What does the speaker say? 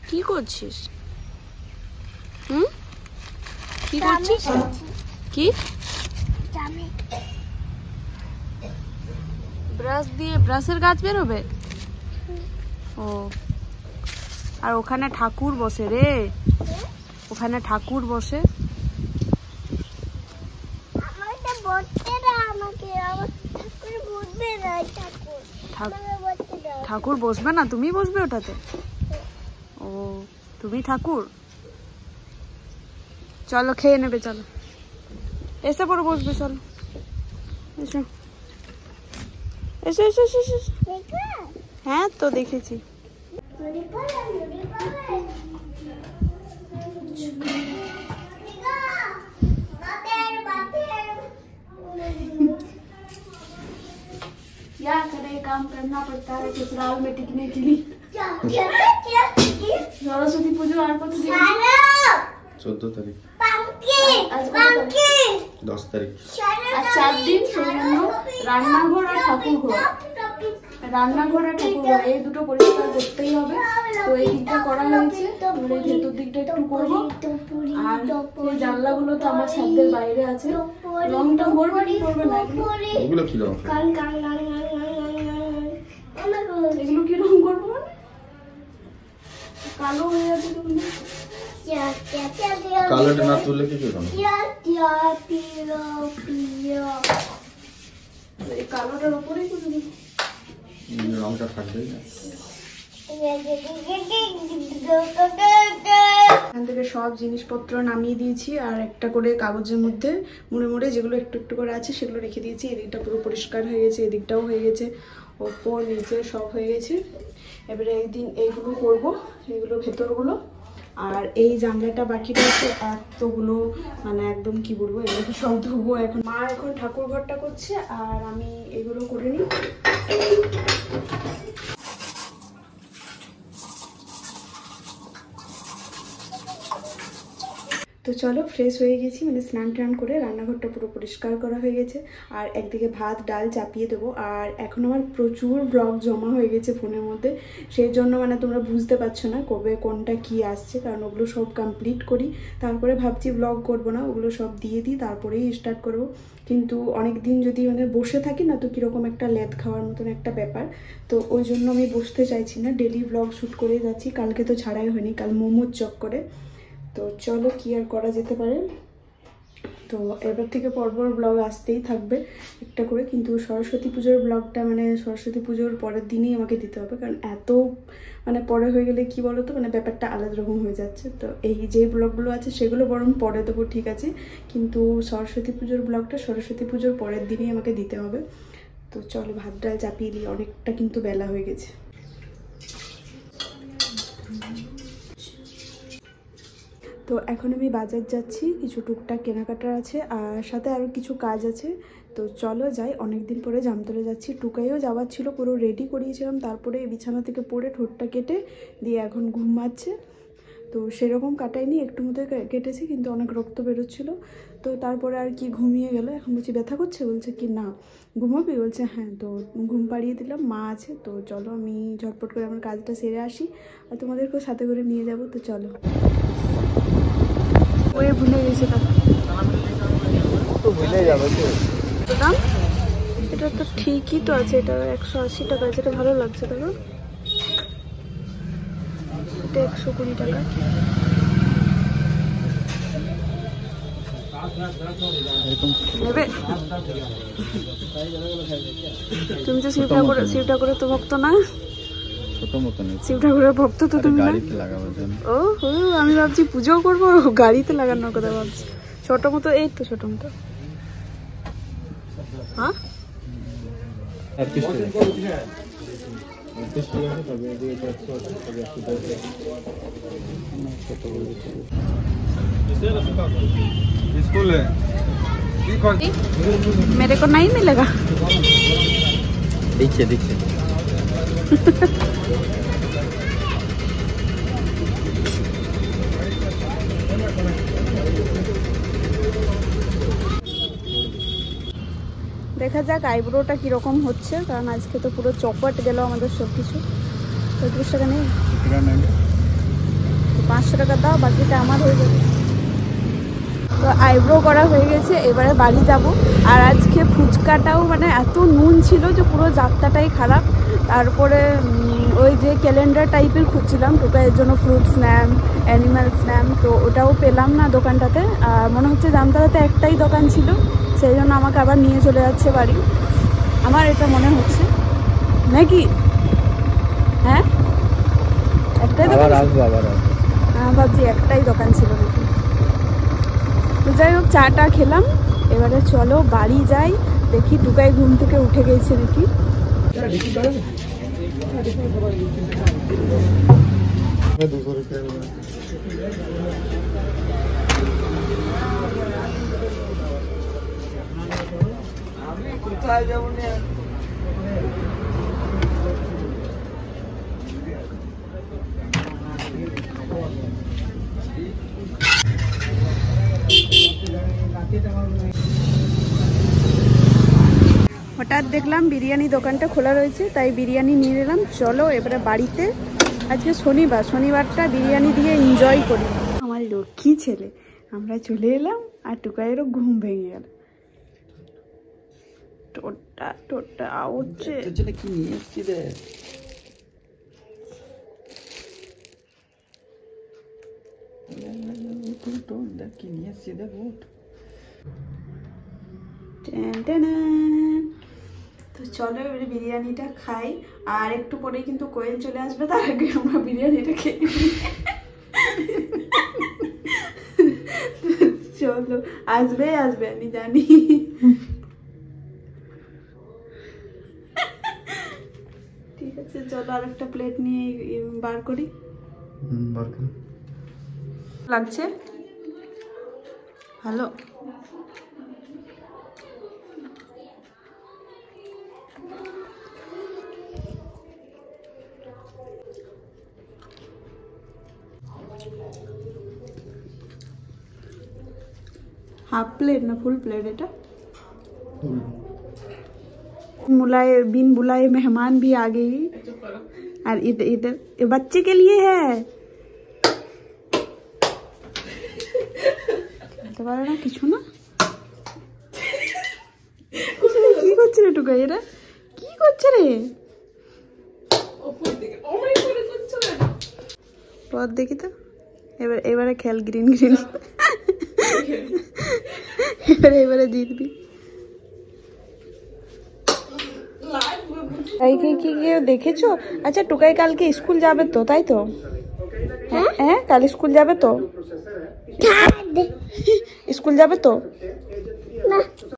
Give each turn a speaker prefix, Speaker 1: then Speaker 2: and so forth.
Speaker 1: কি করছিস? কি করছিস? কি ব্রাশ দিয়ে ব্রাশের গাছ বেরোবে? ও, আর ওখানে ঠাকুর বসে রে, ওখানে ঠাকুর বসে। ঠাকুর বসবে না, তুমি বসবে ওটাতে? ও, তুমি ঠাকুর। চলো খেয়ে নেবে, চলো এসে পরে বসবে, চলো এসো এসো এসো এসো। হ্যাঁ তো দেখেছি। क्या करे, काम करना पड़ता है ससुराल में टिकने के लिए। सरस्वती पूजा আর কত দিন?
Speaker 2: 14 তারিখ।
Speaker 1: আজ
Speaker 2: 10 তারিখ।
Speaker 1: আর 4 দিন। সেজন্য রান্নাঘর আর ঠাকুরঘর, রান্নাঘর আর ঠাকুরঘর এই দুটো পরিষ্কার করতেই হবে। তো এই দিকটা করা হয়েছে, আমরা এই ভেতর দিকটা একটু করবো। আর এই জানলাগুলো তো আমার ছাদের বাইরে আছে, রংটা করবো কি করবো না?
Speaker 2: এগুলো কি রং?
Speaker 1: এগুলো কি রং করবো মানে? কালো হয়ে যাচ্ছে। তুমি
Speaker 2: কালোটা না তুললে কি রং?
Speaker 1: এই কালোটার উপরেই করে দিই,
Speaker 2: রংটা থাকবেই না।
Speaker 1: এখান থেকে সব জিনিসপত্র নামিয়ে দিয়েছি, আর একটা করে কাগজের মধ্যে মুড়ে মুড়ে যেগুলো একটু একটু করে আছে সেগুলো রেখে দিয়েছি। এদিকটা পুরো পরিষ্কার হয়ে গেছে, এদিকটাও হয়ে গেছে, ওপর নিচে সব হয়ে গেছে। এবারে একদিন এইগুলো করবো, এইগুলো ভেতরগুলো। আর এই জানলাটা বাকি রয়েছে, এতগুলো মানে একদম কি বলবো, এগুলো সব ধুবো এখন। মা এখন ঠাকুর ঘরটা করছে আর আমি এগুলো করে নিই। তো চলো, ফ্রেশ হয়ে গেছি, মানে স্নান টান করে রান্নাঘরটা পুরো পরিষ্কার করা হয়ে গেছে। আর একদিকে ভাত ডাল চাপিয়ে দেবো। আর এখন আমার প্রচুর ব্লগ জমা হয়ে গেছে ফোনের মধ্যে, সেই জন্য মানে তোমরা বুঝতে পারছো না কবে কোনটা কি আসছে, কারণ ওগুলো সব কমপ্লিট করি, তারপরে ভাবছি ব্লগ করবো না, ওগুলো সব দিয়ে দিই তারপরেই স্টার্ট করবো। কিন্তু অনেক দিন যদি মানে বসে থাকি না, তো কীরকম একটা লেদ খাওয়ার মতন একটা ব্যাপার, তো ওই জন্য আমি বসতে চাইছি না, ডেলি ব্লগ শ্যুট করে যাচ্ছি। কালকে তো ছাড়াই হয়নি, কাল মোমোর চক করে। তো চলো, কি আর করা যেতে পারে। তো এবার থেকে পরপর ব্লগ আসতেই থাকবে একটা করে, কিন্তু সরস্বতী পুজোর ব্লগটা মানে সরস্বতী পুজোর পরের দিনই আমাকে দিতে হবে, কারণ এত মানে পরে হয়ে গেলে কি বলো তো, মানে ব্যাপারটা আলাদা রকম হয়ে যাচ্ছে। তো এই যে ব্লগগুলো আছে সেগুলো বরং পরে দেবো, ঠিক আছে, কিন্তু সরস্বতী পুজোর ব্লগটা সরস্বতী পুজোর পরের দিনই আমাকে দিতে হবে। তো চলো ভাত ডাল চাপিয়ে দিই, অনেকটা কিন্তু বেলা হয়ে গেছে। তো এখন আমি বাজার যাচ্ছি, কিছু টুকটাক কেনাকাটার আছে, আর সাথে আরও কিছু কাজ আছে। তো চলো যাই, অনেকদিন পরে জামতলে যাচ্ছি। টুকাইও যাওয়ার ছিল, পুরো রেডি করিয়েছিলাম, তারপরে বিছানা থেকে পড়ে ঠোঁটটা কেটে দিয়ে এখন ঘুমাচ্ছে। তো সেরকম কাটাইনি, একটু মতো কেটেছি, কিন্তু অনেক রক্ত বেরোচ্ছিলো। তো তারপরে আর কি ঘুমিয়ে গেল। এখন বলছি ব্যথা করছে, বলছে কি না ঘুমাবি, বলছে হ্যাঁ। তো ঘুম পাড়িয়ে দিলাম, মা আছে। তো চলো আমি ঝটপট করে আমার কাজটা সেরে আসি, আর তোমাদেরকেও সাথে করে নিয়ে যাব। তো চলো, ওই ভুলে গেছি দাদা,
Speaker 2: তো ভুলে যাবে তো
Speaker 1: দাম। এটা তো ঠিকই তো আছে, এটা 180 টাকা আছে, এটা ভালো লাগছে দাদা। এটা 120 টাকা। নেবে? তুমি তো শিব ঠাকুরের তো ভক্ত না? শিব ঠাকুরের ভক্ত তো তুমি না? ও হো, আমি ভাবছি পুজো করবো, গাড়িতে লাগানোর কথা ভাবছি। ছোট মতো, এই তো ছোট মতো। হ্যাঁ मेरे को नहीं मिलेगा।
Speaker 2: देखिए देखिए
Speaker 1: দেখা যাক আইব্রোটা কিরকম হচ্ছে, কারণ আজকে তো পুরো চপাট গেল আমাদের সব কিছু। 35 টাকা নেই, দাও, বাকিটা আমার হয়ে যাবে। তো আইব্রো করা হয়ে গেছে, এবারে বাড়ি যাব। আর আজকে ফুচকাটাও মানে এত নুন ছিল যে পুরো যাত্রাটাই খারাপ। তারপরে ওই যে ক্যালেন্ডার টাইপের খুঁজছিলাম টোকাইয়ের জন্য, ফ্রুট স্ন্যাম, অ্যানিম্যাল স্ন্যাম, তো ওটাও পেলাম না দোকানটাতে। আর মনে হচ্ছে জামতলাতে একটাই দোকান ছিল, সেই জন্য আমাকে আবার নিয়ে চলে যাচ্ছে বাড়ি, আমার এটা মনে হচ্ছে নাকি। হ্যাঁ একটাই দোকান, হ্যাঁ ভাবছি একটাই দোকান ছিল নাকি। তো যাই হোক, চাটা খেলাম, এবারে চলো বাড়ি যাই। দেখি টুকাই ঘুম থেকে উঠে গেছে নাকি। হঠাৎ দেখলাম বিরিয়ানি দোকানটা খোলা রয়েছে, তাই বিরিয়ানি নিয়ে নিলাম। চলো এবারে বাড়িতে, আজকে শনিবার, শনিবারটা বিরিয়ানি দিয়ে এনজয় করি। আমার লক্ষ্মী ছেলে, আমরা চলে এলাম আর টুকাইয়েরও ঘুম ভেঙে গেল। টোটা টোটা উঠছে,
Speaker 2: কি নিয়ে এসছি রে? কি নিয়ে এসছি দেখ, উঠ।
Speaker 1: তো চলো এবারে বিরিয়ানিটা খাই, আর একটু পরেই কিন্তু কোয়েল চলে আসবে, তার আগে আমরা বিরিয়ানিটা খেয়ে চলো। আসবে আসবে আমি জানি। ঠিক আছে চলো, আর একটা প্লেট নিয়ে বার করি। লাগছে ভালো। हाफ प्लेट ना फुल प्लेट এটা बुलाए बिन बुलाए मेहमान भी आ गई। और इधर इधर ये बच्चे के लिए है, খেলতে পারে না কিছু না। কি করছে রে টুকা, এরা কি করছে রে? পথ দেখি তো, এবারে খেল গ্রিন গ্রিন। এবারে জিতবি। কি দেখেছো? আচ্ছা টুকাই কালকে স্কুল যাবে তো, তাই তো? হ্যাঁ কাল স্কুল যাবে তো? স্কুল যাবে তো?